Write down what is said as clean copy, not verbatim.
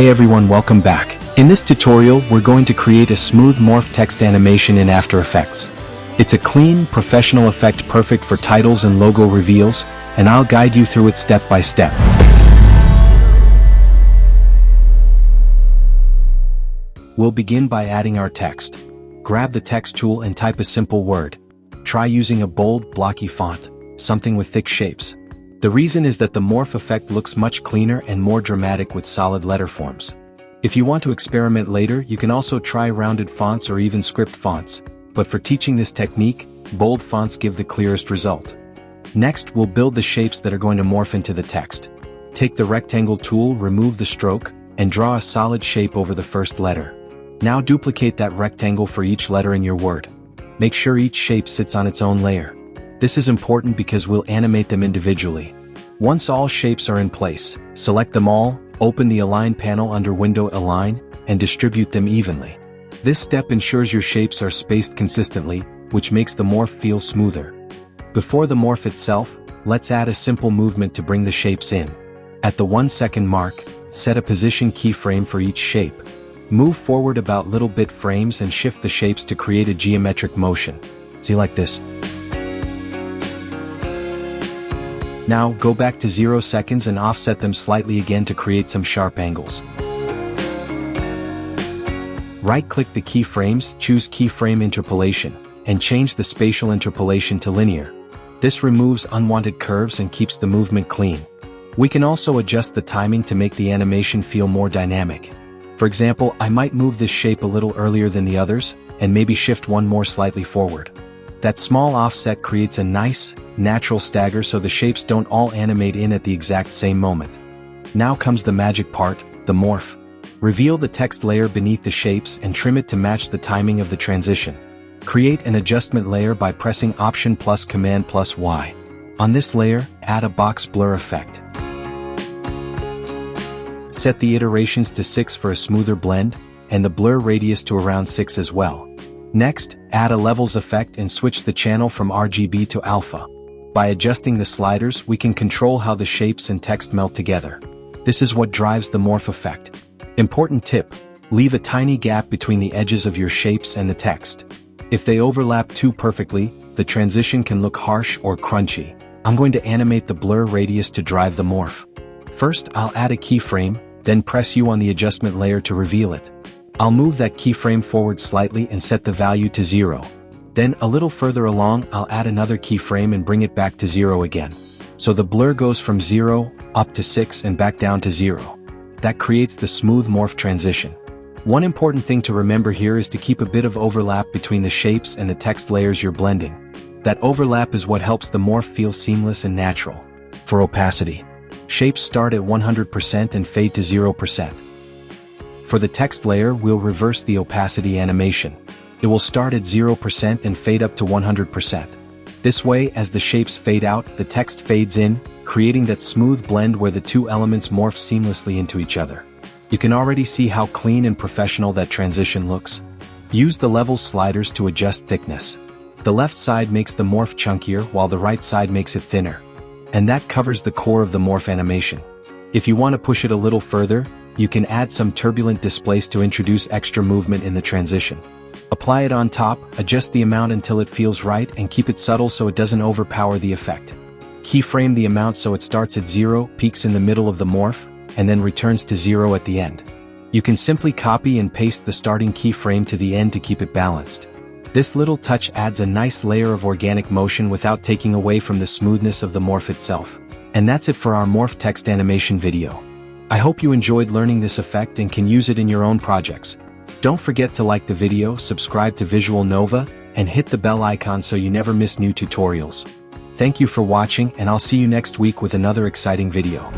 Hey everyone, welcome back. In this tutorial, we're going to create a smooth morph text animation in After Effects. It's a clean, professional effect perfect for titles and logo reveals, and I'll guide you through it step by step. We'll begin by adding our text. Grab the text tool and type a simple word. Try using a bold, blocky font, something with thick shapes. The reason is that the morph effect looks much cleaner and more dramatic with solid letter forms. If you want to experiment later, you can also try rounded fonts or even script fonts, but for teaching this technique, bold fonts give the clearest result. Next, we'll build the shapes that are going to morph into the text. Take the rectangle tool, remove the stroke, and draw a solid shape over the first letter. Now duplicate that rectangle for each letter in your word. Make sure each shape sits on its own layer. This is important because we'll animate them individually. Once all shapes are in place, select them all, open the Align panel under Window Align, and distribute them evenly. This step ensures your shapes are spaced consistently, which makes the morph feel smoother. Before the morph itself, let's add a simple movement to bring the shapes in. At the 1 second mark, set a position keyframe for each shape. Move forward about little bit frames and shift the shapes to create a geometric motion. See, like this. Now, go back to 0 seconds and offset them slightly again to create some sharp angles. Right-click the keyframes, choose Keyframe Interpolation, and change the spatial interpolation to linear. This removes unwanted curves and keeps the movement clean. We can also adjust the timing to make the animation feel more dynamic. For example, I might move this shape a little earlier than the others, and maybe shift one more slightly forward. That small offset creates a nice, natural stagger so the shapes don't all animate in at the exact same moment. Now comes the magic part, the morph. Reveal the text layer beneath the shapes and trim it to match the timing of the transition. Create an adjustment layer by pressing Option plus Command plus Y. On this layer, add a box blur effect. Set the iterations to 6 for a smoother blend, and the blur radius to around 6 as well. Next, add a levels effect and switch the channel from RGB to alpha. By adjusting the sliders, we can control how the shapes and text melt together. This is what drives the morph effect. Important tip: leave a tiny gap between the edges of your shapes and the text. If they overlap too perfectly, the transition can look harsh or crunchy. I'm going to animate the blur radius to drive the morph. First, I'll add a keyframe, then press U on the adjustment layer to reveal it. I'll move that keyframe forward slightly and set the value to 0. Then, a little further along, I'll add another keyframe and bring it back to 0 again. So the blur goes from 0, up to 6 and back down to 0. That creates the smooth morph transition. One important thing to remember here is to keep a bit of overlap between the shapes and the text layers you're blending. That overlap is what helps the morph feel seamless and natural. For opacity, shapes start at 100% and fade to 0%. For the text layer, we'll reverse the opacity animation. It will start at 0% and fade up to 100%. This way, as the shapes fade out, the text fades in, creating that smooth blend where the two elements morph seamlessly into each other. You can already see how clean and professional that transition looks. Use the level sliders to adjust thickness. The left side makes the morph chunkier while the right side makes it thinner. And that covers the core of the morph animation. If you want to push it a little further, you can add some turbulent displace to introduce extra movement in the transition. Apply it on top, adjust the amount until it feels right, and keep it subtle so it doesn't overpower the effect. Keyframe the amount so it starts at 0, peaks in the middle of the morph, and then returns to 0 at the end. You can simply copy and paste the starting keyframe to the end to keep it balanced. This little touch adds a nice layer of organic motion without taking away from the smoothness of the morph itself. And that's it for our morph text animation video. I hope you enjoyed learning this effect and can use it in your own projects. Don't forget to like the video, subscribe to Visual Nova, and hit the bell icon so you never miss new tutorials. Thank you for watching, and I'll see you next week with another exciting video.